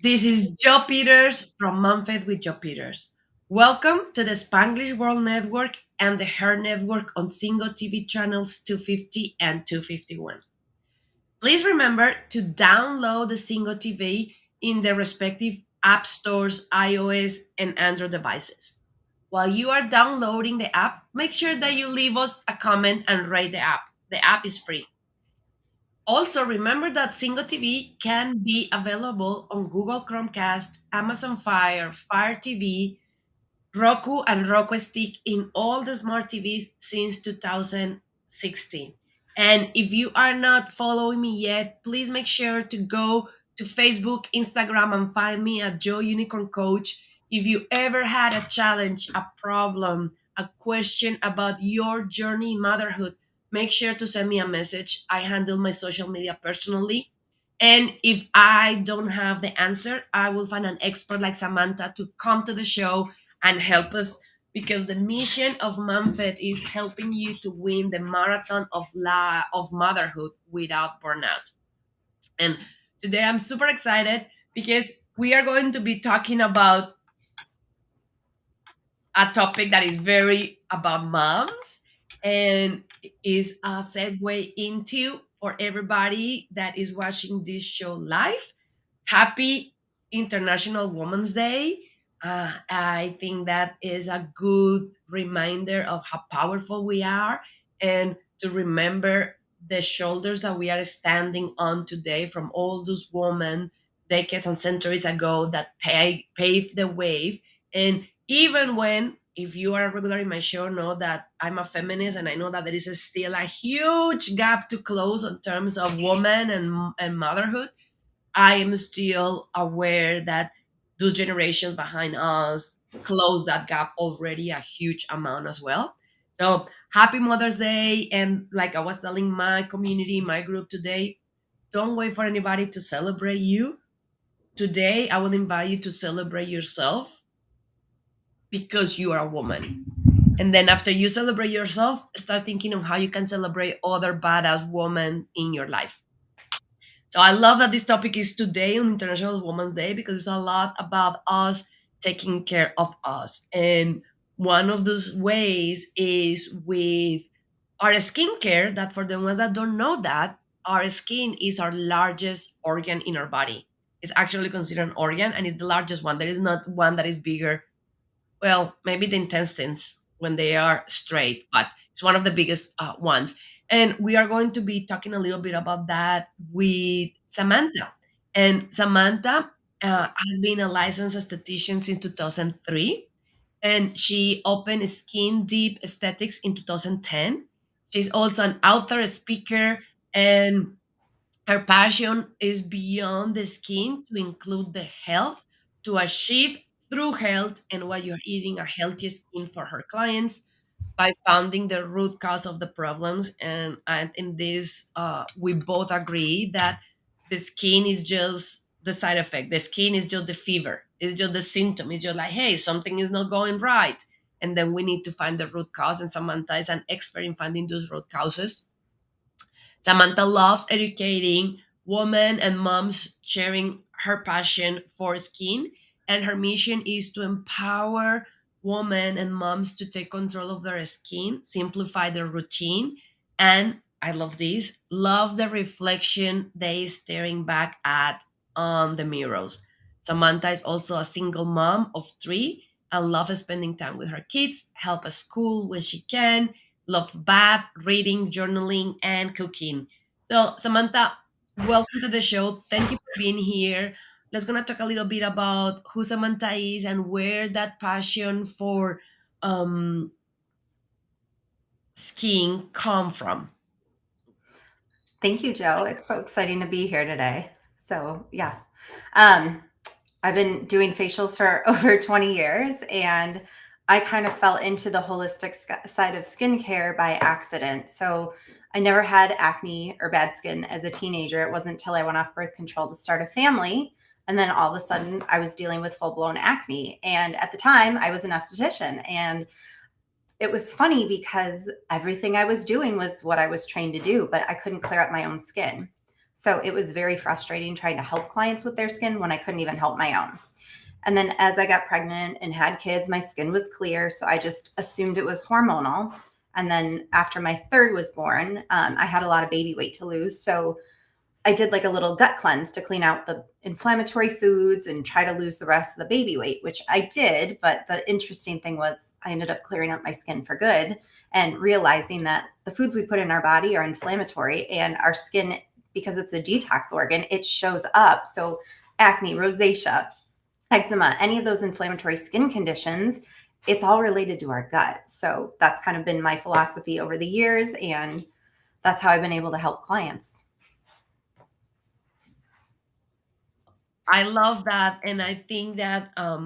This is Joe Peters from MomFit with Joe Peters. Welcome to the Spanglish World Network and the H.E.R Network on single TV channels 250 and 251. Please remember to download the single TV in the respective app stores, iOS and Android devices. While you are downloading the app, make sure that you leave us a comment and rate the app. The app is free. Also, remember that Single TV can be available on Google Chromecast, Amazon Fire, Fire TV, Roku, and Roku Stick in all the smart TVs since 2016. And if you are not following me yet, please make sure to go to Facebook, Instagram, and find me at Joe Unicorn Coach. If you ever had a challenge, a problem, a question about your journey in motherhood, make sure to send me a message. I handle my social media personally. And if I don't have the answer, I will find an expert like Samantha to come to the show and help us because the mission of MomFit is helping you to win the marathon of motherhood without burnout. And today I'm super excited because we are going to be talking about a topic that is very about moms and is a segue into for everybody that is watching this show live. Happy International Women's Day. I think that is a good reminder of how powerful we are and to remember the shoulders that we are standing on today from all those women decades and centuries ago that paved the way. And even when, if you are a regular in my show, know that I'm a feminist and I know that there is still a huge gap to close in terms of woman and motherhood. I am still aware that those generations behind us closed that gap already a huge amount as well. So happy Mother's Day. And like I was telling my community, my group today, don't wait for anybody to celebrate you. Today, I will invite you to celebrate yourself because you are a woman. And then after you celebrate yourself, start thinking of how you can celebrate other badass women in your life. So I love that this topic is today on International Women's Day because it's a lot about us taking care of us. And one of those ways is with our skincare, that for the ones that don't know that, our skin is our largest organ in our body. It's actually considered an organ and it's the largest one. There is not one that is bigger, well, maybe the intestines when they are straight, but it's one of the biggest ones. And we are going to be talking a little bit about that with Samantha. And Samantha has been a licensed esthetician since 2003, and she opened Skin Deep Aesthetics in 2010. She's also an author, a speaker, and her passion is beyond the skin to include the health to achieve through health and what you're eating a healthy skin for her clients by finding the root cause of the problems. And in this, we both agree that the skin is just the side effect. The skin is just the fever. It's just the symptom. It's just like, hey, something is not going right. And then we need to find the root cause. And Samantha is an expert in finding those root causes. Samantha loves educating women and moms, sharing her passion for skin, and her mission is to empower women and moms to take control of their skin, simplify their routine, and I love this, love the reflection they staring back at on the mirrors. Samantha is also a single mom of three and loves spending time with her kids, help at school when she can, love bath, reading, journaling, and cooking. So, Samantha, welcome to the show. Thank you for being here. Let's gonna talk a little bit about who Samantha is and where that passion for um, skiing come from. Thank you, Joe. It's so exciting to be here today. So, yeah, um, I've been doing facials for over 20 years, and I kind of fell into the holistic side of skincare by accident. So, I never had acne or bad skin as a teenager. It wasn't until I went off birth control to start a family. And then all of a sudden, I was dealing with full blown acne. And at the time, I was an esthetician. And it was funny because everything I was doing was what I was trained to do, but I couldn't clear up my own skin. So it was very frustrating trying to help clients with their skin when I couldn't even help my own. And then as I got pregnant and had kids, my skin was clear. So I just assumed it was hormonal. And then after my third was born, I had a lot of baby weight to lose. So I did like a little gut cleanse to clean out the inflammatory foods and try to lose the rest of the baby weight, which I did. But the interesting thing was I ended up clearing up my skin for good and realizing that the foods we put in our body are inflammatory and our skin, because it's a detox organ, it shows up. So acne, rosacea, eczema, any of those inflammatory skin conditions, it's all related to our gut. So that's kind of been my philosophy over the years. And that's how I've been able to help clients. I love that, and I think that I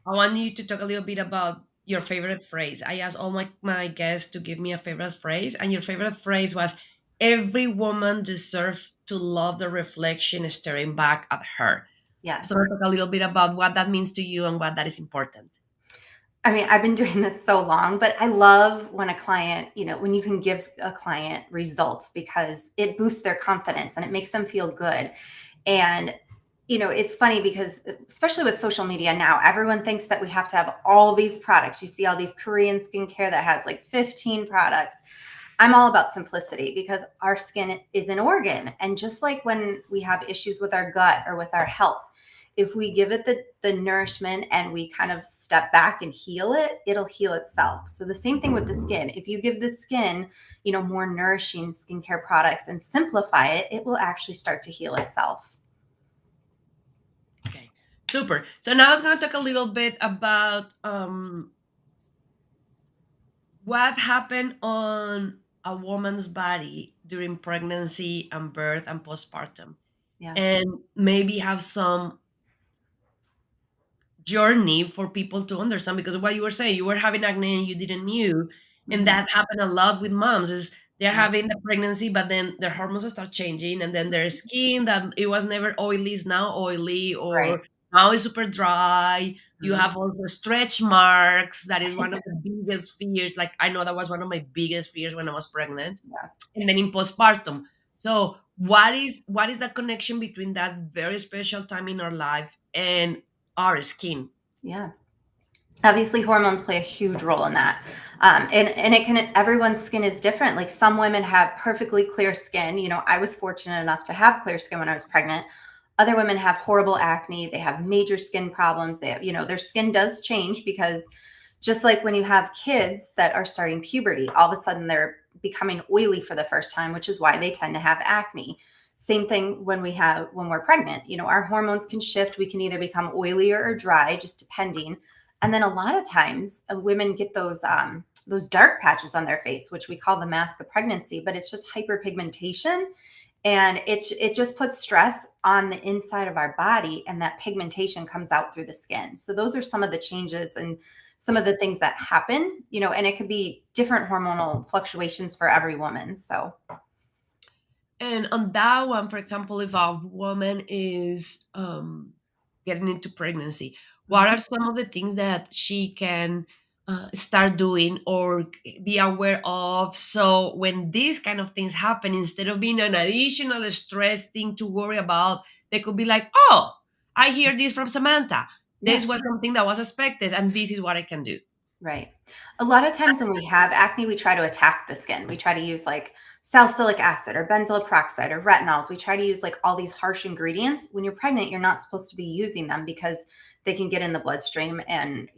want you to talk a little bit about your favorite phrase. I asked all my guests to give me a favorite phrase, and your favorite phrase was every woman deserves to love the reflection staring back at her. So Yes. talk a little bit about what that means to you and what that is important. I mean, I've been doing this so long, but I love when a client, when you can give a client results because it boosts their confidence and it makes them feel good. And, it's funny because especially with social media now, everyone thinks that we have to have all these products. You see all these Korean skincare that has like 15 products. I'm all about simplicity because our skin is an organ. And just like when we have issues with our gut or with our health, if we give it the nourishment and we kind of step back and heal it, it'll heal itself. So the same thing with the skin. If you give the skin, more nourishing skincare products and simplify it, it will actually start to heal itself. Okay, super. So now I was going to talk a little bit about what happened on a woman's body during pregnancy and birth and postpartum, Yeah. and maybe have some journey for people to understand, because what you were saying, you were having acne and you didn't knew, and Hmm. that happened a lot with moms. Is they're Yep. having the pregnancy, but then their hormones start changing, and then their skin that it was never oily is now oily, Right. or now it's super dry. You Mhm. have also stretch marks. That is one of the biggest fears. Like, I know that was one of my biggest fears when I was pregnant, Yeah. and then in postpartum. So what is the connection between that very special time in our life and our skin? Yeah. Obviously, hormones play a huge role in that. And it can, everyone's skin is different. Like some women have perfectly clear skin. I was fortunate enough to have clear skin when I was pregnant. Other women have horrible acne. They have major skin problems. They have, their skin does change because just like when you have kids that are starting puberty, all of a sudden they're becoming oily for the first time, which is why they tend to have acne. Same thing when we're pregnant. Our hormones can shift. We can either become oilier or dry, just depending. And then a lot of times women get those dark patches on their face, which we call the mask of pregnancy, but it's just hyperpigmentation, and it just puts stress on the inside of our body, and that pigmentation comes out through the skin. So those are some of the changes and some of the things that happen, and it could be different hormonal fluctuations for every woman. So And on that one, for example, if a woman is getting into pregnancy, what are mhm. some of the things that she can start doing or be aware of? So when these kind of things happen, instead of being an additional stress thing to worry about, they could be like, oh, I hear this from Samantha. Yeah. This was something that was expected, and this is what I can do. Right. A lot of times when we have acne, we try to attack the skin. We try to use like salicylic acid or benzoyl peroxide or retinols. We try to use like all these harsh ingredients. When you're pregnant, you're not supposed to be using them because they can get in the bloodstream and,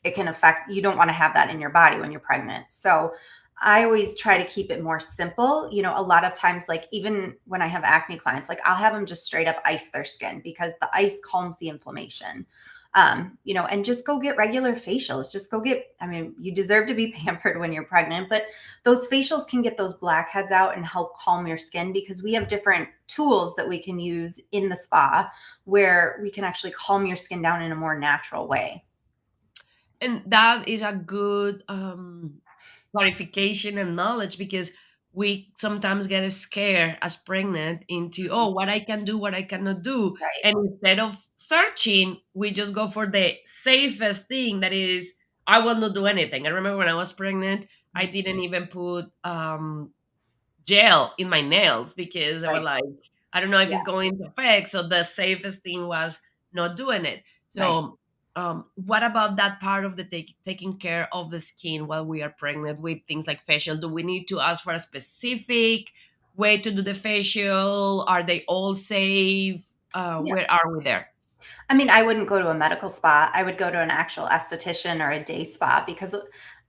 it can affect, you don't want to have that in your body when you're pregnant. So I always try to keep it more simple. A lot of times, like even when I have acne clients, like I'll have them just straight up ice their skin because the ice calms the inflammation. And just go get regular facials. Just go get, I mean, you deserve to be pampered when you're pregnant, but those facials can get those blackheads out and help calm your skin because we have different tools that we can use in the spa where we can actually calm your skin down in a more natural way. And that is a good clarification and knowledge, because we sometimes get scared as pregnant into, oh, what I can do, what I cannot do, Right. and instead of searching we just go for the safest thing, that is, I will not do anything. I remember when I was pregnant, I didn't even put gel in my nails because I was Right. like, I don't know if Yeah. it's going to affect. So the safest thing was not doing it. Right. So, what about that part of the taking care of the skin while we are pregnant with things like facial? Do we need to ask for a specific way to do the facial? Are they all safe? Yeah. Where are we there? I mean, I wouldn't go to a medical spa. I would go to an actual esthetician or a day spa because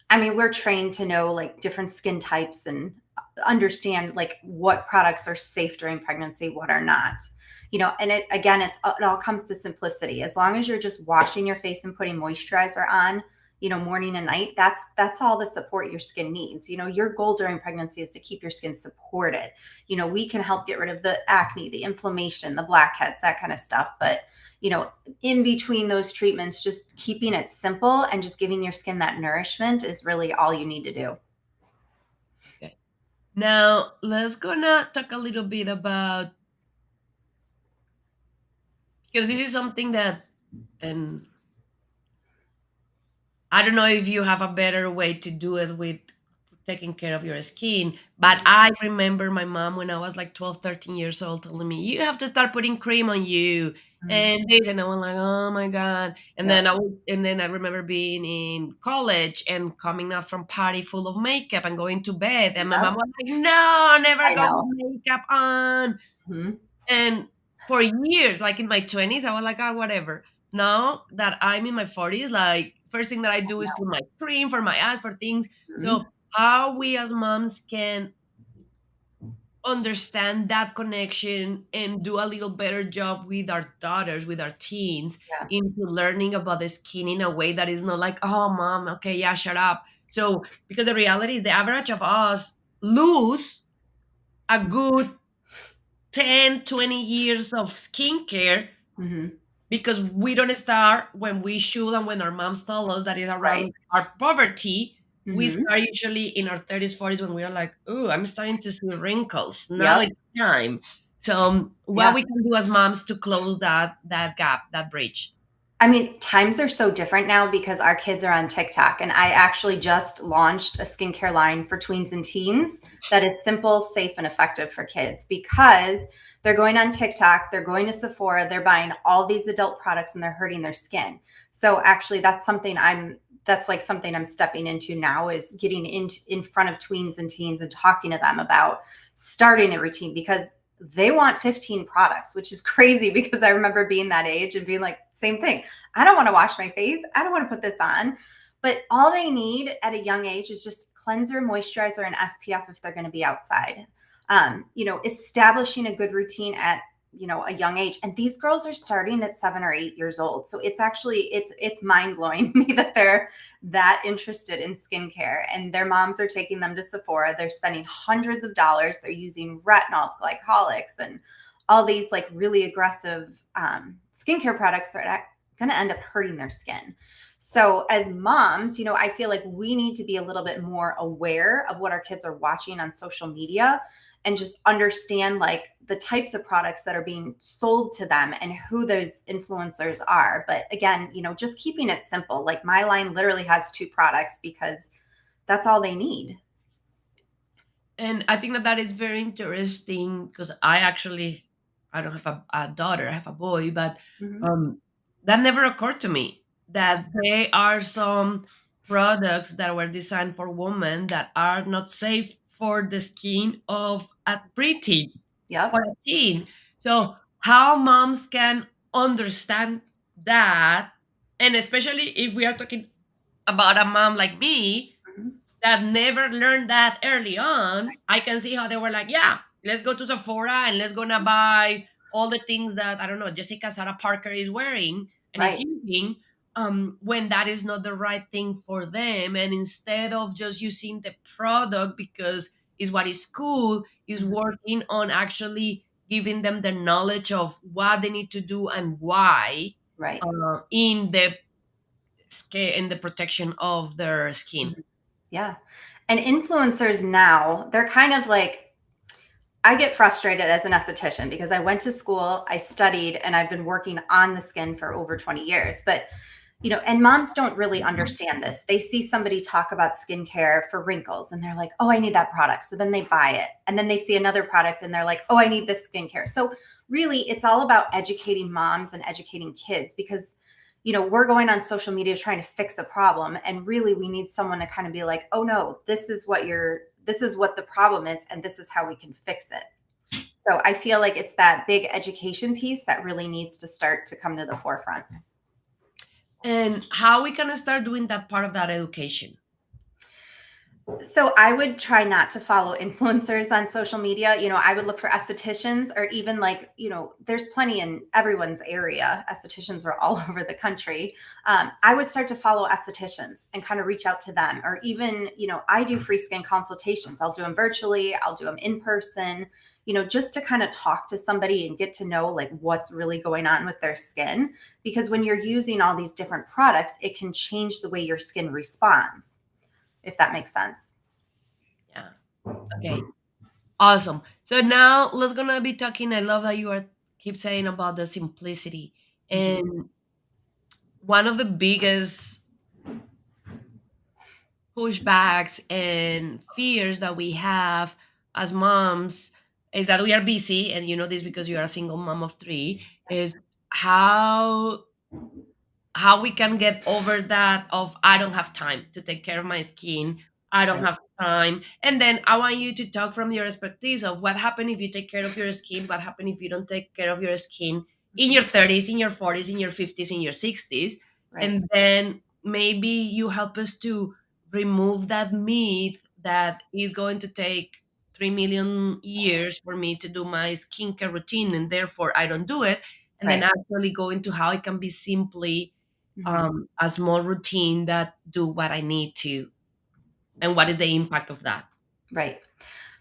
I mean, we're trained to know like different skin types and understand like what products are safe during pregnancy, what are not. And it again, it all comes to simplicity. As long as you're just washing your face and putting moisturizer on, morning and night, that's all the support your skin needs. Your goal during pregnancy is to keep your skin supported. We can help get rid of the acne, the inflammation, the blackheads, that kind of stuff. But you know, in between those treatments, just keeping it simple and just giving your skin that nourishment is really all you need to do. Okay. Now let's gonna talk a little bit about, because this is something that, and I don't know if you have a better way to do it with taking care of your skin, but Mhm. I remember my mom when I was like 12, 13 years old telling me, you have to start putting cream on you Mhm. and this. And I was like, oh my God. Yep. And then I remember being in college and coming out from party full of makeup and going to bed. And my Yep. mom was like, no, never I go with know. makeup on. Mhm. And for years, like in my 20s, I was like, "Ah, whatever." Now that I'm in my 40s, like, first thing that I do is put my cream for my eyes, for things. Mhm. So, how we as moms can understand that connection and do a little better job with our daughters, with our teens, Yeah. into learning about the skin in a way that is not like, "Oh, mom, okay, yeah, shut up." So, because the reality is the average of us lose a good 10, 20 years of skincare Mhm. because we don't start when we should, and when our moms tell us that is Right. around our poverty. We Mhm. start usually in our 30s, 40s, when we are like, oh, I'm starting to see wrinkles. Now Yep. it's time. So, what Yeah. we can do as moms to close that gap, that bridge. I mean, times are so different now because our kids are on TikTok, and I actually just launched a skincare line for tweens and teens that is simple, safe, and effective for kids because they're going on TikTok, they're going to Sephora, they're buying all these adult products and they're hurting their skin. So actually that's like something I'm stepping into now is getting in front of tweens and teens and talking to them about starting a routine because they want 15 products, which is crazy because I remember being that age and being like, same thing. I don't want to wash my face. I don't want to put this on. But all they need at a young age is just cleanser, moisturizer, and SPF if they're going to be outside. Establishing a good routine at a young age, and these girls are starting at 7 or 8 years old. So it's mind blowing to me that they're that interested in skincare, and their moms are taking them to Sephora. They're spending hundreds of dollars. They're using retinols, glycolics, and all these like really aggressive skincare products that are going to end up hurting their skin. So as moms, I feel like we need to be a little bit more aware of what our kids are watching on social media and just understand like the types of products that are being sold to them and who those influencers are. But again, just keeping it simple. Like my line literally has 2 products because that's all they need. And I think that that is very interesting because I don't have a daughter, I have a boy, but Mhm. um, that never occurred to me that there are some products that were designed for women that are not safe for the skin of a preteen or Yep. a teen. So, how moms can understand that, and especially if we are talking about a mom like me Mhm. that never learned that early on, I can see how they were like, yeah, let's go to Sephora and let's gonna buy all the things that I don't know Jessica Sarah Parker is wearing and is Right. using, when that is not the right thing for them. And instead of just using the product because is what is cool, is Mhm. working on actually giving them the knowledge of what they need to do and why, Right. in the scale, in the protection of their skin. Mhm. Yeah. And influencers now, they're kind of like, I get frustrated as an esthetician because I went to school, I studied, and I've been working on the skin for over 20 years. But And moms don't really understand this. They see somebody talk about skincare for wrinkles and they're like, oh, I need that product. So then they buy it. And then they see another product and they're like, oh, I need this skincare. So really, it's all about educating moms and educating kids because, we're going on social media trying to fix a problem. And really, we need someone to kind of be like, oh, no, this is what the problem is. And this is how we can fix it. So I feel like it's that big education piece that really needs to start to come to the forefront. And how we can start doing that part of that education? So I would try not to follow influencers on social media. I would look for estheticians or even like, there's plenty in everyone's area. Estheticians are all over the country. I would start to follow estheticians and kind of reach out to them. Or even, I do free skin consultations. I'll do them virtually, I'll do them in person, just to kind of talk to somebody and get to know like what's really going on with their skin. Because when you're using all these different products, it can change the way your skin responds, if that makes sense. Yeah. Okay. Awesome. So now let's gonna be talking. I love that you are keep saying about the simplicity. Mhm. And one of the biggest pushbacks and fears that we have as moms is that we are busy, and you know this because you are a single mom of three, is how how we can get over that of I don't have time to take care of my skin. I don't Right. have time. And then I want you to talk from your expertise of what happened if you take care of your skin, what happened if you don't take care of your skin in your Mhm. 30s, in your 40s, in your 50s, in your 60s. Right. And then maybe you help us to remove that myth that is going to take 3 million years for me to do my skincare routine and therefore I don't do it. And then Right. actually go into how it can be simply Mhm. a small routine that do what I need to, and what is the impact of that? Right.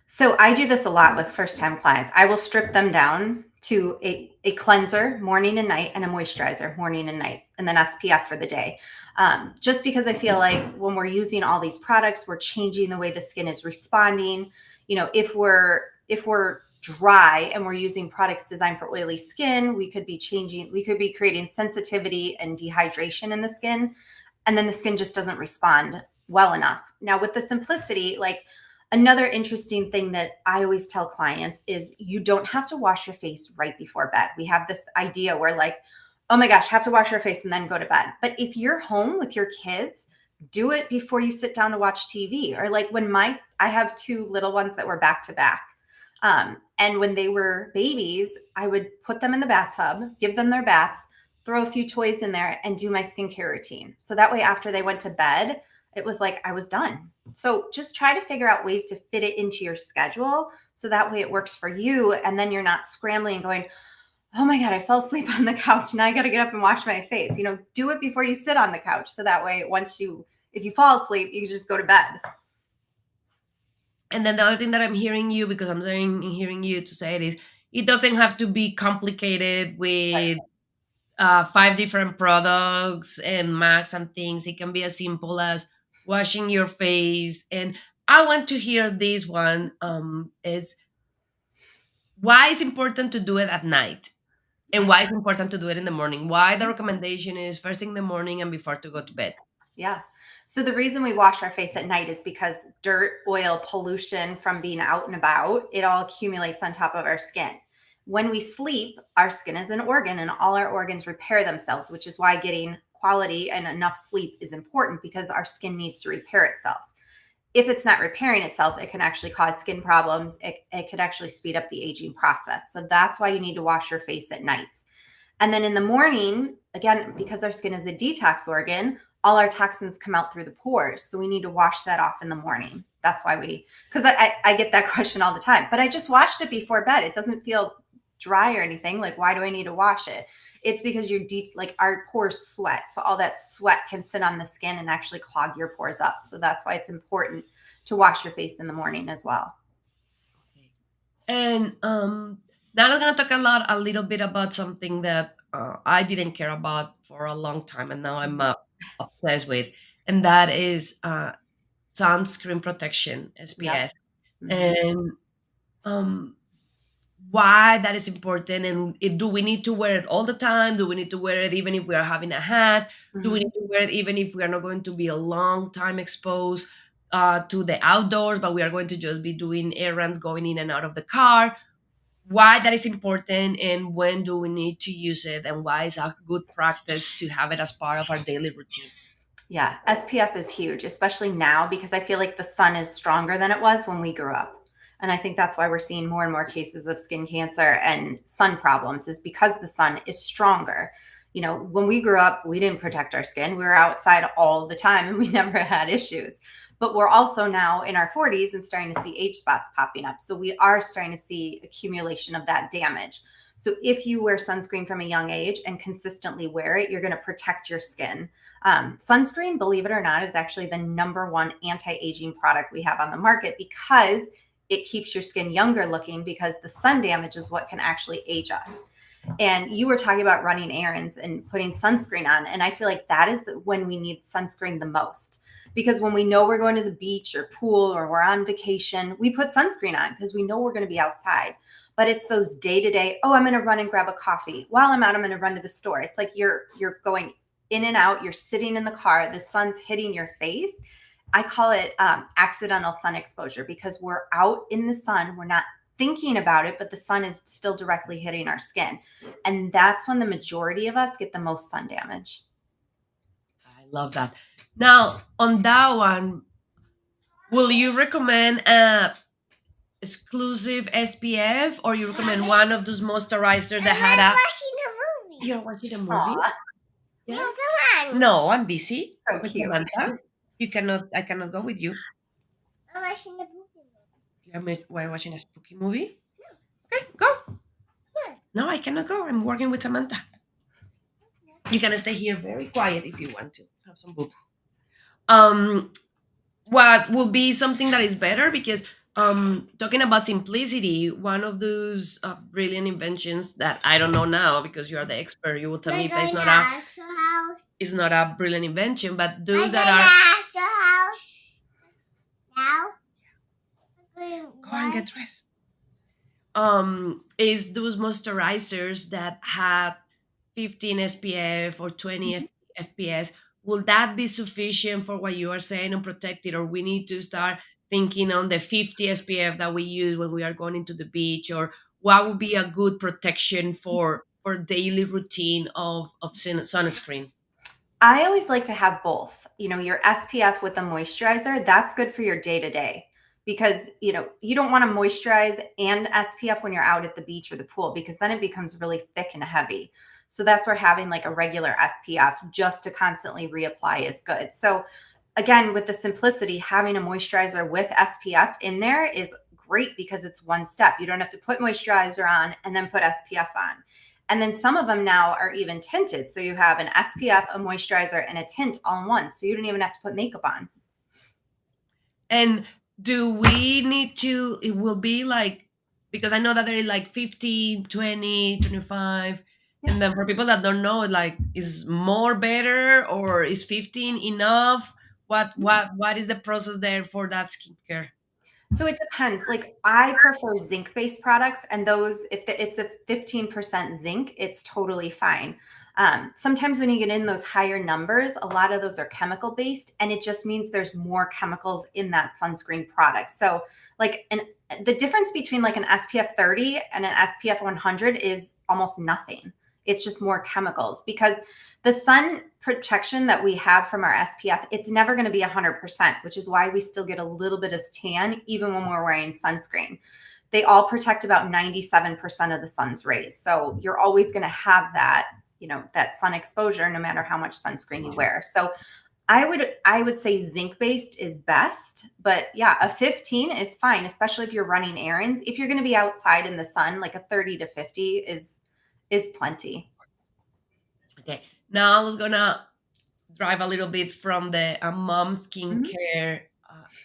So I do this a lot with first time clients. I will strip them down to a cleanser morning and night and a moisturizer morning and night, and then SPF for the day. Just because I feel like when we're using all these products, we're changing the way the skin is responding. If we're dry and we're using products designed for oily skin, we could be creating sensitivity and dehydration in the skin, and then the skin just doesn't respond well enough. Now, with the simplicity, like another interesting thing that I always tell clients is you don't have to wash your face right before bed. We have this idea where, like, oh my gosh, have to wash your face and then go to bed. But if you're home with your kids, do it before you sit down to watch TV. Or like I have two little ones that were back to back. And when they were babies, I would put them in the bathtub, give them their baths, throw a few toys in there, and do my skincare routine. So that way, after they went to bed, it was like I was done. So just try to figure out ways to fit it into your schedule so that way it works for you. And then you're not scrambling and going, oh my God, I fell asleep on the couch. Now I got to get up and wash my face. Do it before you sit on the couch. So that way, if you fall asleep, you can just go to bed. And then the other thing that I'm hearing you, because I'm hearing you to say it, is it doesn't have to be complicated with five different products and max and things. It can be as simple as washing your face. And I want to hear this one. Is why it's important to do it at night, and why it's important to do it in the morning. Why the recommendation is first thing in the morning and before to go to bed. Yeah. So the reason we wash our face at night is because dirt, oil, pollution from being out and about, it all accumulates on top of our skin. When we sleep, our skin is an organ and all our organs repair themselves, which is why getting quality and enough sleep is important because our skin needs to repair itself. If it's not repairing itself, it can actually cause skin problems. It could actually speed up the aging process. So that's why you need to wash your face at night. And then in the morning, again, because our skin is a detox organ, all our toxins come out through the pores. So we need to wash that off in the morning. That's why because I get that question all the time, but I just washed it before bed. It doesn't feel dry or anything. Like, why do I need to wash it? It's because like our pores sweat. So all that sweat can sit on the skin and actually clog your pores up. So that's why it's important to wash your face in the morning as well. Okay. And now I'm gonna talk a little bit about something that I didn't care about for a long time, and now I'm Mhm. obsessed with, and that is sunscreen protection Yep. (SPF). Hmm. And um, why that is important, and do we need to wear it all the time? Do we need to wear it even if we are having a hat? Do we Mhm. need to wear it even if we are not going to be a long time exposed to the outdoors, but we are going to just be doing errands, going in and out of the car? Why that is important, and when do we need to use it, and why is a good practice to have it as part of our daily routine? Yeah, SPF is huge, especially now because I feel like the sun is stronger than it was when we grew up. And I think that's why we're seeing more and more cases of skin cancer and sun problems is because the sun is stronger. You know, when we grew up, we didn't protect our skin. We were outside all the time and we never had issues. But we're also now in our 40s and starting to see age spots popping up. So we are starting to see accumulation of that damage. So if you wear sunscreen from a young age and consistently wear it, you're going to protect your skin. Sunscreen, believe it or not, is actually the number one anti-aging product we have on the market because it keeps your skin younger looking because the sun damage is what can actually age us. And you were talking about running errands and putting sunscreen on. And I feel like that is when we need sunscreen the most. Because when we know we're going to the beach or pool or we're on vacation, we put sunscreen on because we know we're going to be outside. But it's those day to day, oh, I'm going to run and grab a coffee. While I'm out, I'm going to run to the store. It's like you're going in and out, you're sitting in the car, the sun's hitting your face. I call it accidental sun exposure because we're out in the sun. We're not thinking about it, but the sun is still directly hitting our skin. And that's when the majority of us get the most sun damage. I love that. Now, on that one, will you recommend exclusive SPF, or you recommend one of those moisturizers that had a? Watching a movie. You're watching a movie? Aw, Yeah. No, come on. No, I'm busy so with cute. Samantha. You cannot. I cannot go with you. I'm watching a movie. We're watching a spooky movie. Okay, go. No, I cannot go. I'm working with Samantha. You can stay here very quiet if you want to have some book. Um, what will be something that is better, because talking about simplicity, one of those brilliant inventions that I don't know now, because you are the expert, you will tell me if it's not a, it's not a brilliant invention, but those that are, go and get dressed, is those moisturizers that had 15 SPF or 20 FPS. Will that be sufficient for what you are saying and protected, or we need to start thinking on the 50 SPF that we use when we are going into the beach, or what would be a good protection for daily routine of sunscreen? I always like to have both. You know, your SPF with a moisturizer, that's good for your day to day because, you know, you don't want to moisturize and SPF when you're out at the beach or the pool because then it becomes really thick and heavy. So that's where having like a regular SPF just to constantly reapply is good. So again, with the simplicity, having a moisturizer with SPF in there is great because it's one step. You don't have to put moisturizer on and then put SPF on. And then some of them now are even tinted. So you have an SPF, a moisturizer, and a tint all in one. So you don't even have to put makeup on. And do we need to, it will be like, because I know that there is like 15, 20, 25, Yeah. and then for people that don't know, like, is more better, or is 15 enough? What is the process there for that skincare? So it depends. Like I prefer zinc-based products, and those, if it's a 15% zinc, it's totally fine. Sometimes when you get in those higher numbers, a lot of those are chemical based, and it just means there's more chemicals in that sunscreen product. So, like, the difference between like an SPF 30 and an SPF 100 is almost nothing. It's just more chemicals because the sun protection that we have from our SPF, it's never going to be 100%, which is why we still get a little bit of tan even when we're wearing sunscreen. They all protect about 97% of the sun's rays. So you're always going to have that, you know, that sun exposure no matter how much sunscreen you wear. So I would say zinc based is best, but yeah, a 15 is fine, especially if you're running errands. If you're going to be outside in the sun, like a 30 to 50 is plenty. Okay, now I was gonna drive a little bit from the mom Mhm. skincare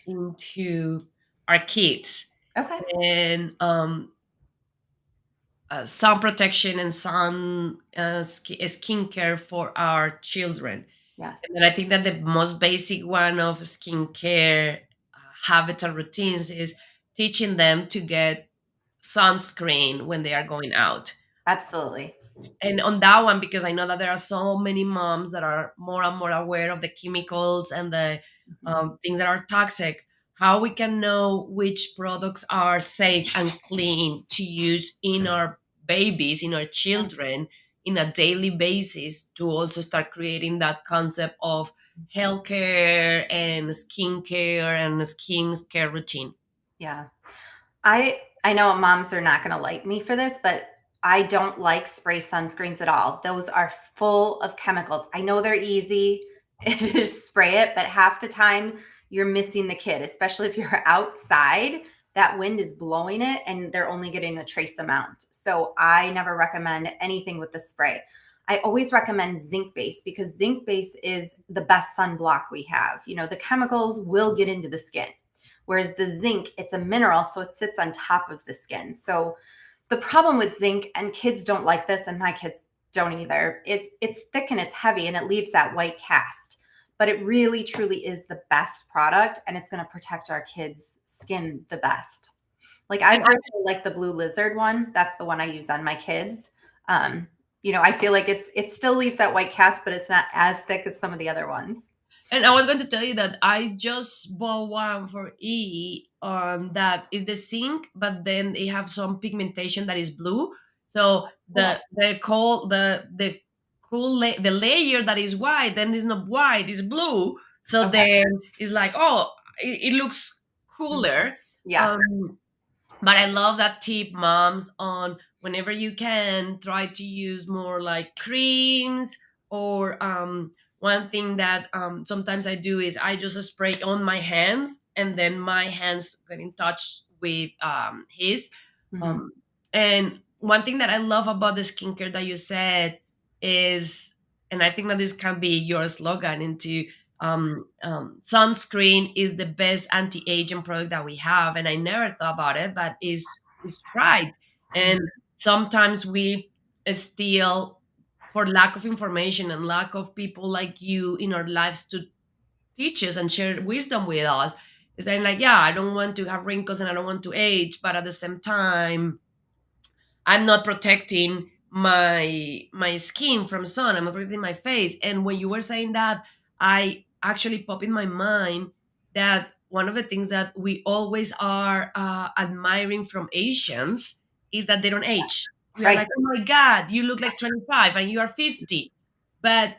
into our kids, Okay. and sun protection and sun skincare for our children. Yes. And then I think that the most basic one of skincare habits and routines is teaching them to get sunscreen when they are going out. Absolutely. And on that one, because I know that there are so many moms that are more and more aware of the chemicals and the Mhm. things that are toxic, how we can know which products are safe and clean to use in our babies, in our Yeah. children, in a daily basis, to also start creating that concept of healthcare and skincare and skin care routine. Yeah. I know moms are not going to like me for this, but I don't like spray sunscreens at all. Those are full of chemicals. I know they're easy to just spray it, but half the time you're missing the kid, especially if you're outside. That wind is blowing it and they're only getting a trace amount. So I never recommend anything with the spray. I always recommend zinc base because zinc base is the best sunblock we have. You know, the chemicals will get into the skin. Whereas the zinc, it's a mineral, so it sits on top of the skin. So the problem with zinc, and kids don't like this, and my kids don't either, it's thick and it's heavy and it leaves that white cast. But it really truly is the best product and it's going to protect our kids' skin the best. Like I And I, personally like the blue lizard one. That's the one I use on my kids. Um, you know, I feel like it still leaves that white cast, but it's not as thick as some of the other ones. And I was going to tell you that I just bought one for that is the zinc, but then they have some pigmentation that is blue. So Cool. the layer that is white then is not white, it's blue. So Okay. then it's like, oh, it looks Mhm. cooler. Yeah. Um but I love that tip, moms, on whenever you can try to use more like creams or one thing that sometimes I do is I just spray on my hands and then my hands get in touch with his. Mhm. Um, and one thing that I love about the skincare that you said is, and I think that this can be your slogan into sunscreen is the best anti-aging product that we have, and I never thought about it, but is right. And Mhm. sometimes we still, for lack of information and lack of people like you in our lives to teach us and share wisdom with us, is saying like, yeah, I don't want to have wrinkles and I don't want to age, but at the same time I'm not protecting my skin from sun. I'm not protecting my face. And when you were saying that, I actually pop in my mind that one of the things that we always are admiring from Asians is that they don't age. We are Right. like, oh my God, you look like 25 and you are 50. But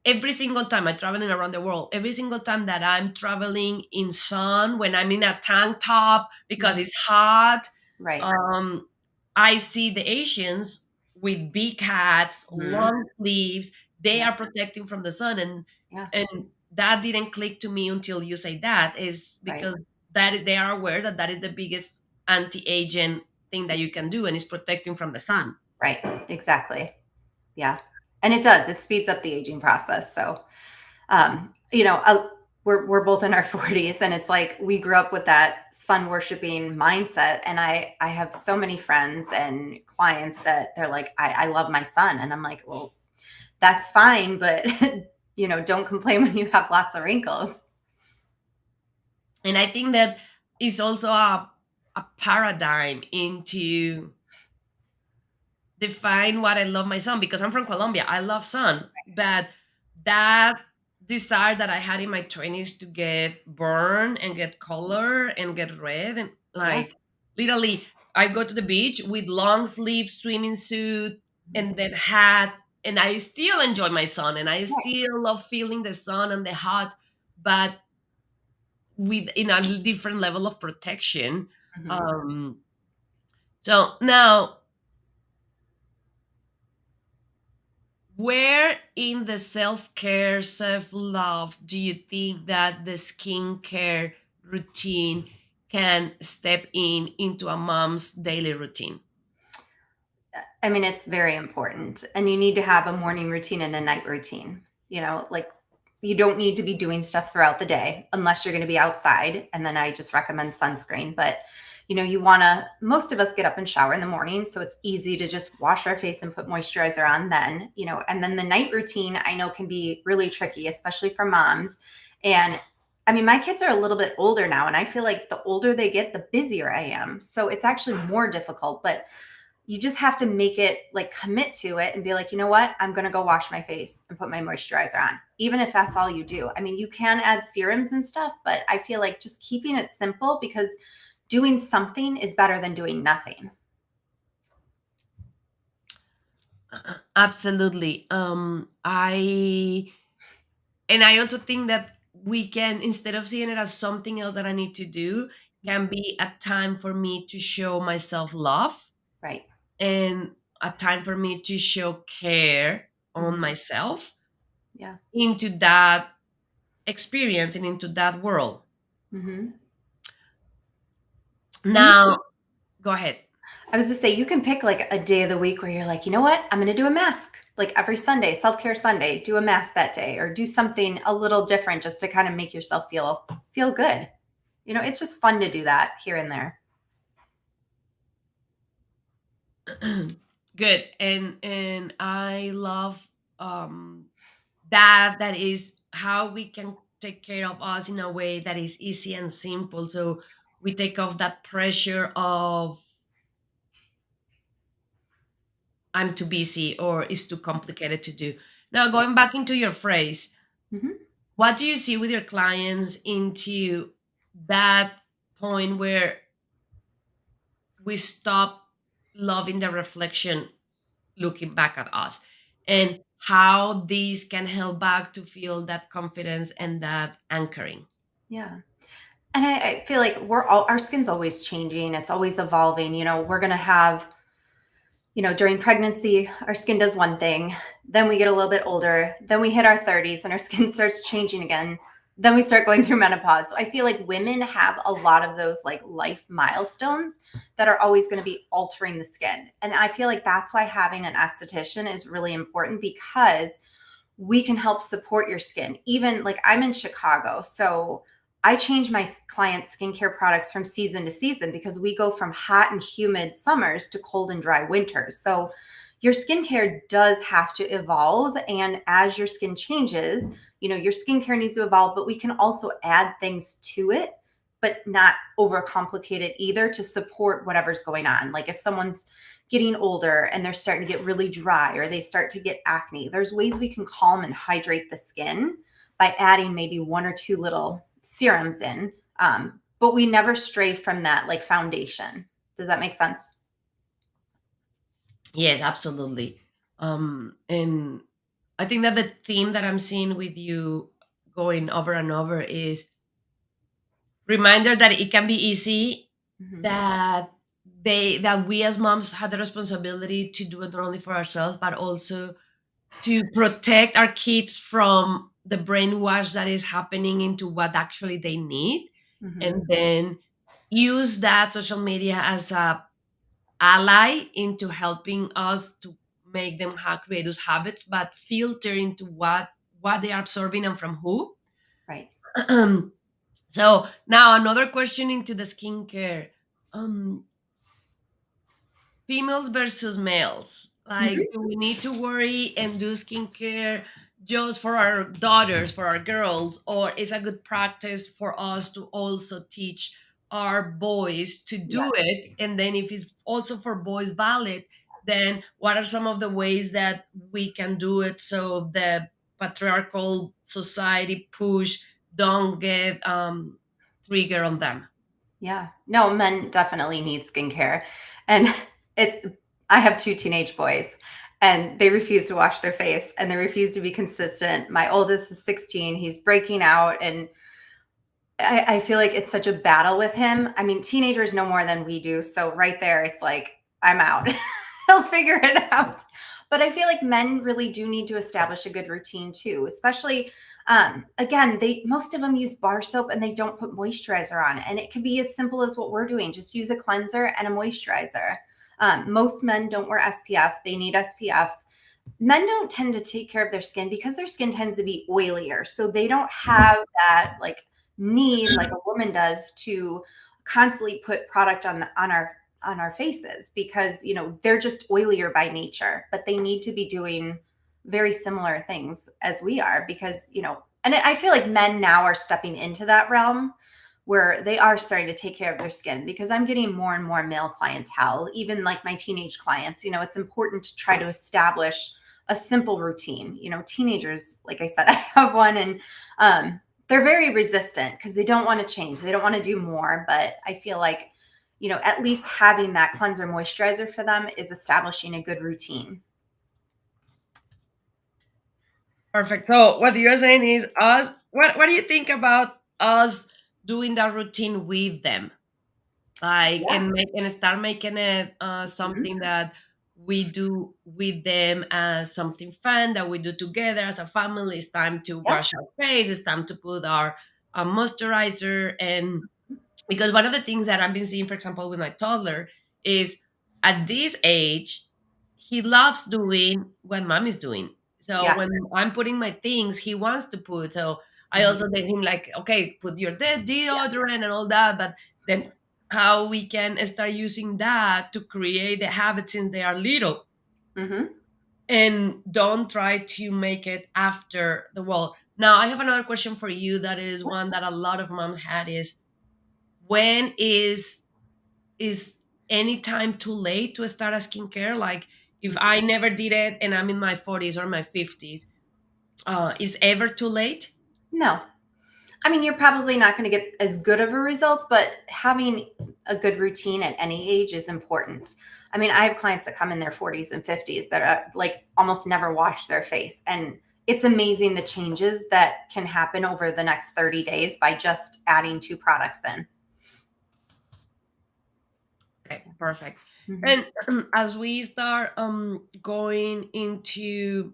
every single time I'm traveling around the world, every single time that I'm traveling in sun, when I'm in a tank top because Mhm. it's hot, Right. um, I see the Asians with big hats, Mhm. long sleeves. They Yeah. are protecting from the sun, Yeah. and that didn't click to me until you say that. Is Right. because they are aware that that is the biggest anti-aging thing that you can do, and is protecting from the sun. Right. Exactly. Yeah. And it does. It speeds up the aging process. So, you know, we're both in our 40s and it's like we grew up with that sun worshiping mindset. And I have so many friends and clients that they're like, I love my son. And I'm like, well, that's fine, but you know, don't complain when you have lots of wrinkles. And I think that is also a paradigm into define what I love my son, because I'm from Colombia. I love sun, but that desire that I had in my 20s to get burn and get color and get red and Yeah. like literally I go to the beach with long sleeve swimming suit Mhm. and then hat, and I still enjoy my sun and I Right. still love feeling the sun and the hot, but with in a different level of protection. Mhm. So now, where in the self care, self love do you think that the skincare routine can step in into a mom's daily routine? I mean, it's very important. And you need to have a morning routine and a night routine. You know, like you don't need to be doing stuff throughout the day unless you're going to be outside. And then I just recommend sunscreen. But, you know, you want to, most of us get up and shower in the morning. So it's easy to just wash our face and put moisturizer on then, and then the night routine I know can be really tricky, especially for moms. And I mean, my kids are a little bit older now, and I feel like the older they get, the busier I am. So it's actually more difficult, but you just have to make it like commit to it and be like, you know what? I'm going to go wash my face and put my moisturizer on, even if that's all you do. I mean, you can add serums and stuff, but I feel like just keeping it simple, because doing something is better than doing nothing. Absolutely. I also think that we can, instead of seeing it as something else that I need to do, can be a time for me to show myself love Right. and a time for me to show care on Hmm. myself Yeah. into that experience and into that world. Hmm. And you Now, go ahead. I was to say, you can pick like a day of the week where you're like, you know what? I'm going to do a mask. Like every Sunday, self-care Sunday, do a mask that day, or do something a little different just to kind of make yourself feel good. It's just fun to do that here and there. Good. And I love that is how we can take care of us in a way that is easy and simple, so we take off that pressure of I'm too busy or it's too complicated to do. Now, Right. going back into your phrase, Hmm. what do you see with your clients into that point where we stop loving the reflection looking back at us, and how these can help back to feel that confidence and that anchoring? Yeah. And I feel like our skin's always changing. It's always evolving. We're going to have, during pregnancy, our skin does one thing. Then we get a little bit older. Then we hit our 30s and our skin starts changing again. Then we start going through menopause. So I feel like women have a lot of those like life milestones that are always going to be altering the skin. And I feel like that's why having an esthetician is really important, because we can help support your skin. Even like I'm in Chicago, so I change my clients' skincare products from season to season because we go from hot and humid summers to cold and dry winters. So your skincare does have to evolve. And as your skin changes, your skincare needs to evolve, but we can also add things to it, but not overcomplicate it either, to support whatever's going on. Like if someone's getting older and they're starting to get really dry or they start to get acne, there's ways we can calm and hydrate the skin by adding maybe one or two little serums in. But we never stray from that like foundation. Does that make sense? Yes, absolutely. And I think that the theme that I'm seeing with you going over and over is reminder that it can be easy, Hmm. that we as moms have the responsibility to do it not only for ourselves but also to protect our kids from the brainwash that is happening into what actually they need, Hmm. and then use that social media as a ally into helping us to make them create those habits, but filter into what they are absorbing and from who. Right. So now another question into the skincare. Um, Females versus males. Like, Hmm. do we need to worry and do skincare just for our daughters, for our girls, or is a good practice for us to also teach our boys to do Yes. it? And then, if it's also for boys valid, then what are some of the ways that we can do it so the patriarchal society push don't get trigger on them? Yeah. No, men definitely need skincare. And it's I have two teenage boys and they refuse to wash their face and they refuse to be consistent. My oldest is 16. He's breaking out, and I feel like it's such a battle with him. I mean, teenagers know more than we do. So right there, it's like, I'm out. He'll figure it out. But I feel like men really do need to establish a good routine too, especially again, they most of them use bar soap and they don't put moisturizer on it. And it can be as simple as what we're doing. Just use a cleanser and a moisturizer. Most men don't wear SPF. They need SPF. Men don't tend to take care of their skin because their skin tends to be oilier. So they don't have that like need like a woman does to constantly put product on our faces, because they're just oilier by nature, but they need to be doing very similar things as we are, because And I feel like men now are stepping into that realm where they are starting to take care of their skin, because I'm getting more and more male clientele, even like my teenage clients. It's important to try to establish a simple routine. Teenagers, like I said, I have one, and they're very resistant because they don't want to change. They don't want to do more. But I feel like, at least having that cleanser moisturizer for them is establishing a good routine. Perfect. So what you're saying is us. What do you think about us doing that routine with them? Like, Yeah. and start making it Mhm. something that we do with them as something fun that we do together as a family. It's time to Yeah. wash our face. It's time to put our moisturizer. And because one of the things that I've been seeing, for example, with my toddler, is at this age, he loves doing what mom is doing. So Yeah. when I'm putting my things, he wants to put. So I Mhm. also let him like, okay, put your Yeah. deodorant and all that. But then how we can start using that to create the habits since they are little, Mhm. and don't try to make it after the wall. Now I have another question for you that is one that a lot of moms had is, when is any time too late to start a skincare? Like, if Mhm. I never did it and I'm in my 40s or my 50s, is ever too late? No. I mean, you're probably not going to get as good of a result, but having a good routine at any age is important. I mean, I have clients that come in their 40s and 50s that are like almost never wash their face. And it's amazing the changes that can happen over the next 30 days by just adding two products in. Okay, perfect. Mhm. And as we start going into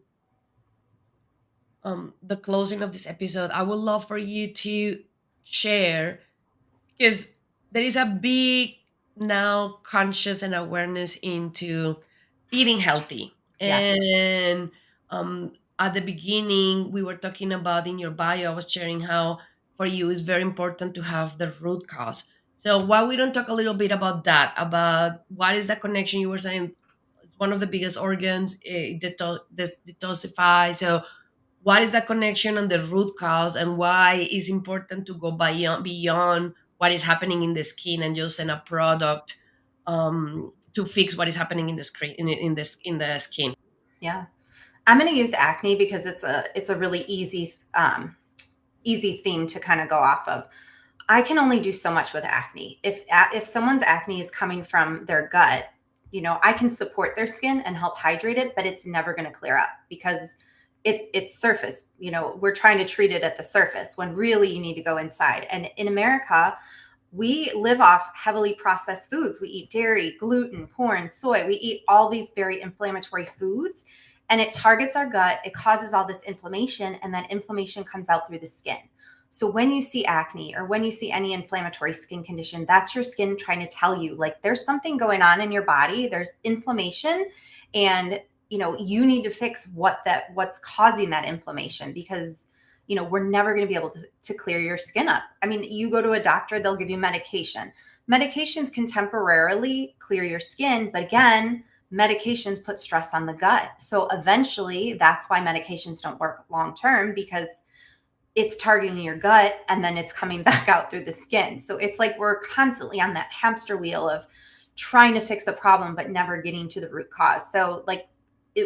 the closing of this episode, I would love for you to share, because there is a big now conscious and awareness into eating healthy. Yes. And at the beginning we were talking about, in your bio I was sharing how for you it's very important to have the root cause. So why we don't talk a little bit about that, about what is the connection? You were saying it's one of the biggest organs, it detoxify. So what is the connection on the root cause, and why is important to go beyond what is happening in the skin and just send a product to fix what is happening in the screen in the skin? Yeah. I'm going to use acne because it's a really easy theme to kind of go off of. I can only do so much with acne. If someone's acne is coming from their gut, I can support their skin and help hydrate it, but it's never going to clear up because it's surface. We're trying to treat it at the surface when really you need to go inside. And in America, we live off heavily processed foods. We eat dairy, gluten, corn, soy. We eat all these very inflammatory foods, and it targets our gut. It causes all this inflammation, and that inflammation comes out through the skin. So when you see acne or when you see any inflammatory skin condition, that's your skin trying to tell you like there's something going on in your body. There's inflammation, and you need to fix what's causing that inflammation, because we're never going to be able to clear your skin up. I mean, you go to a doctor, they'll give you medication. Medications can temporarily clear your skin, but again, medications put stress on the gut. So eventually, that's why medications don't work long term, because it's targeting your gut and then it's coming back out through the skin. So it's like we're constantly on that hamster wheel of trying to fix a problem but never getting to the root cause. So like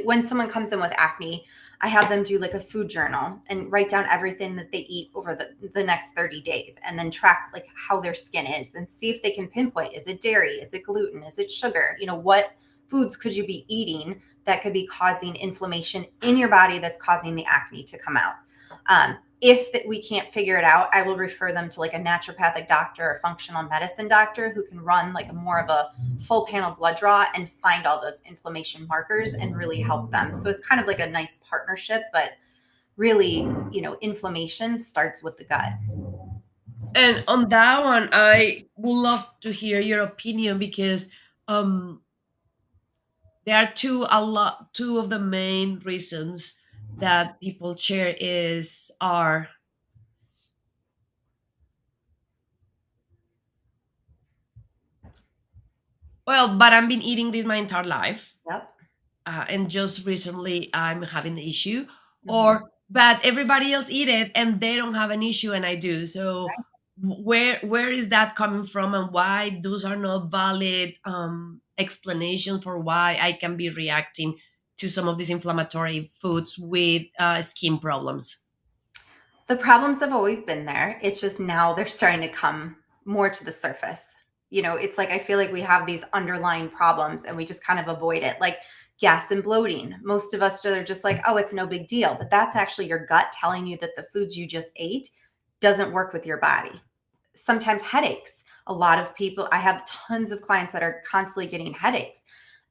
when someone comes in with acne, I have them do like a food journal and write down everything that they eat over the next 30 days, and then track like how their skin is and see if they can pinpoint, is it dairy, is it gluten, is it sugar, what foods could you be eating that could be causing inflammation in your body that's causing the acne to come out. If that we can't figure it out, I will refer them to like a naturopathic doctor or functional medicine doctor who can run like a more of a full panel blood draw and find all those inflammation markers and really help them. So it's kind of like a nice partnership, but really, inflammation starts with the gut. And on that one, I would love to hear your opinion, because um there are two of the main reasons that people share is are, well, but I've been eating this my entire life, Yep. and just recently I'm having the issue, Hmm. or but everybody else eat it and they don't have an issue and I do. So where is that coming from, and why those are not valid explanations for why I can be reacting to some of these inflammatory foods with skin problems? The problems have always been there. It's just now they're starting to come more to the surface. It's like I feel like we have these underlying problems and we just kind of avoid it. Like gas and bloating. Most of us are just like, oh, it's no big deal. But that's actually your gut telling you that the foods you just ate doesn't work with your body. Sometimes headaches. A lot of people, I have tons of clients that are constantly getting headaches.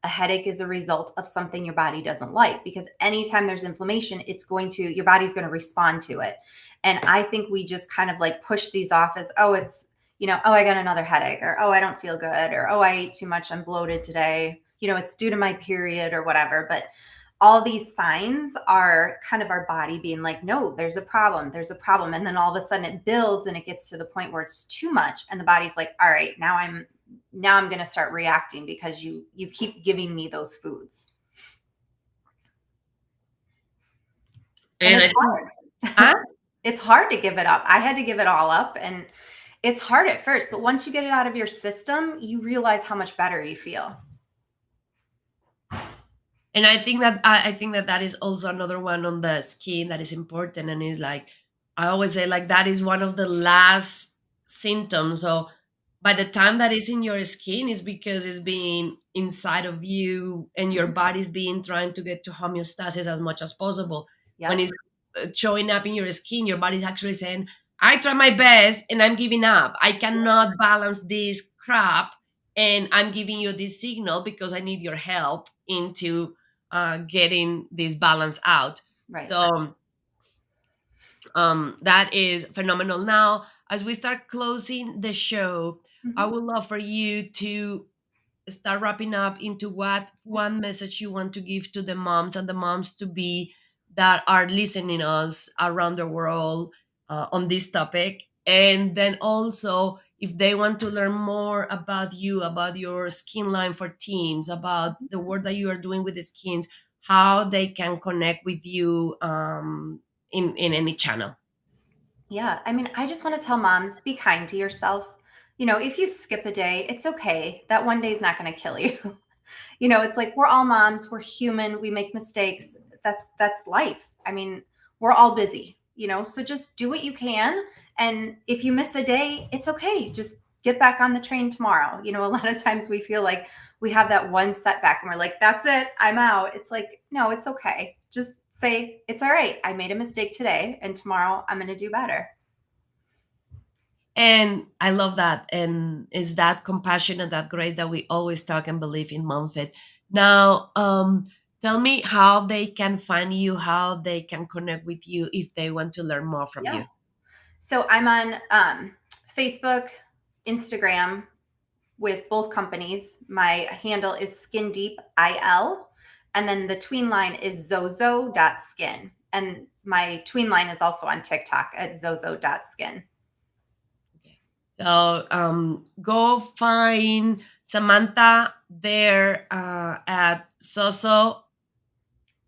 A headache is a result of something your body doesn't like, because anytime there's inflammation, your body's going to respond to it. And I think we just kind of like push these off as, oh, oh, I got another headache, or, oh, I don't feel good, or, oh, I ate too much, I'm bloated today. It's due to my period or whatever. But all these signs are kind of our body being like, no, there's a problem, there's a problem. And then all of a sudden it builds and it gets to the point where it's too much. And the body's like, all right, now I'm going to start reacting because you keep giving me those foods. And And I it's think, hard. huh? It's hard to give it up. I had to give it all up, and it's hard at first, but once you get it out of your system, you realize how much better you feel. And I think that that is also another one on the skin that is important, and is like I always say, like that is one of the last symptoms. So by the time that is in your skin is because it's being inside of you, and your Mhm. body's being trying to get to homeostasis as much as possible. When Yep. it's showing up in your skin, your body's actually saying, I try my best and I'm giving up. I cannot balance this crap, and I'm giving you this signal because I need your help into getting this balance out. Right. So that is phenomenal. Now, as we start closing the show, I Mhm. would love for you to start wrapping up into what one message you want to give to the moms and the moms to be that are listening us around the world on this topic. And then also, if they want to learn more about you, about your skin line for teens, about the work that you are doing with the skins, how they can connect with you in any channel. Yeah. I mean, I just want to tell moms, be kind to yourself. If you skip a day, it's okay. That one day is not going to kill you. It's like we're all moms, we're human, we make mistakes. That's life. I mean, we're all busy, so just do what you can. And if you miss a day, it's okay. Just get back on the train tomorrow. A lot of times we feel like we have that one setback and we're like, that's it, I'm out. It's like, no, it's okay. Just say, it's all right. I made a mistake today and tomorrow I'm going to do better. And I love that. And is that compassion and that grace that we always talk and believe in MomFit. Now, tell me how they can find you, how they can connect with you if they want to learn more from Yeah. you. So I'm on Facebook, Instagram, with both companies. My handle is Skin Deep IL, and then the tween line is zozo.skin. And my tween line is also on TikTok at zozo.skin. Okay. So go find Samantha there at Soso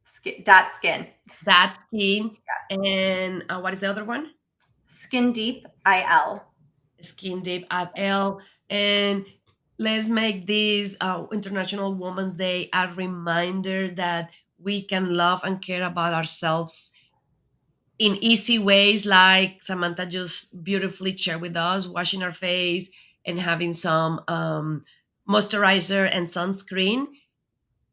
Skin. that skin. And what is the other one? Skin Deep IL. Skin Deep at L. And let's make this International Women's Day a reminder that we can love and care about ourselves in easy ways, like Samantha just beautifully shared with us, washing our face and having some moisturizer and sunscreen,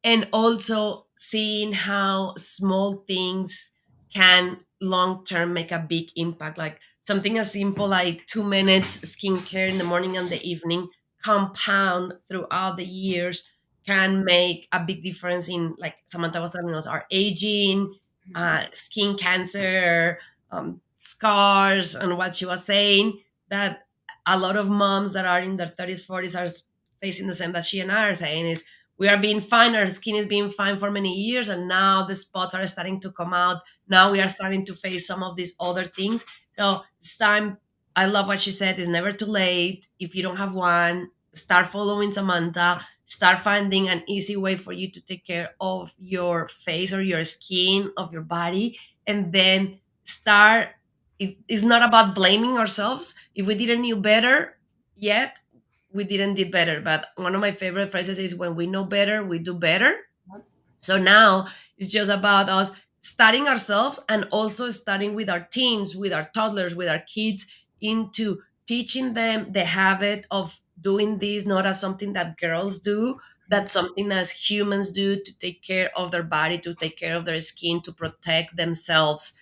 and also seeing how small things can long term make a big impact, like something as simple like 2 minutes skincare in the morning and the evening compound throughout the years can make a big difference in, like Samantha was telling us, our aging, Mhm. skin cancer, scars, and what she was saying, that a lot of moms that are in their 30s 40s are facing the same that she and I are saying, is we are being fine, our skin is being fine for many years, and now the spots are starting to come out. Now we are starting to face some of these other things. So it's time. I love what she said, it's never too late. If you don't have one, start following Samantha, start finding an easy way for you to take care of your face or your skin, of your body, and then start. It's not about blaming ourselves. If we didn't know better yet, we didn't did better. But one of my favorite phrases is, when we know better, we do better. So now it's just about us studying ourselves, and also studying with our teens, with our toddlers, with our kids, into teaching them the habit of doing this not as something that girls do, but something as humans do, to take care of their body, to take care of their skin, to protect themselves.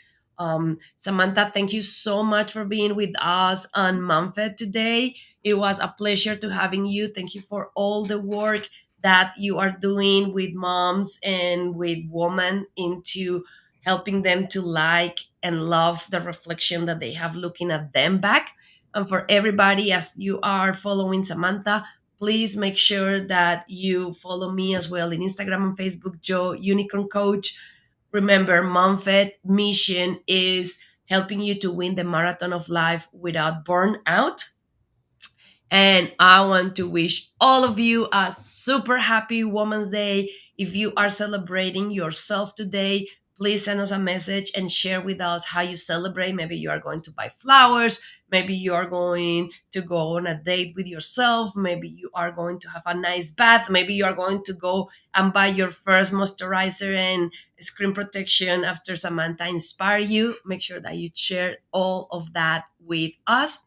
Samantha, thank you so much for being with us on MomFit today. It was a pleasure to having you. Thank you for all the work that you are doing with moms and with women, into helping them to like and love the reflection that they have looking at them back. And for everybody, as you are following Samantha, please make sure that you follow me as well in Instagram and Facebook, Joe Unicorn Coach. Remember, MomFed mission is helping you to win the marathon of life without burnout. And I want to wish all of you a super happy Women's Day. If you are celebrating yourself today, please send us a message and share with us how you celebrate. Maybe you are going to buy flowers. Maybe you are going to go on a date with yourself. Maybe you are going to have a nice bath. Maybe you are going to go and buy your first moisturizer and screen protection after Samantha inspire you. Make sure that you share all of that with us.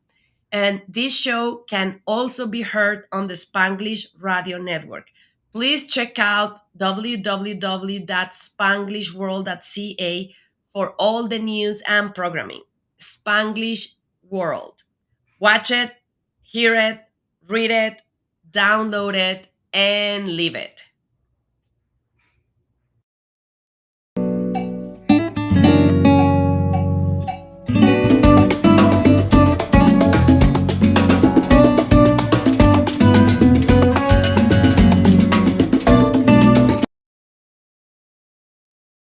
And this show can also be heard on the Spanglish Radio Network. Please check out www.spanglishworld.ca for all the news and programming. Spanglish World. Watch it, hear it, read it, download it, and live it.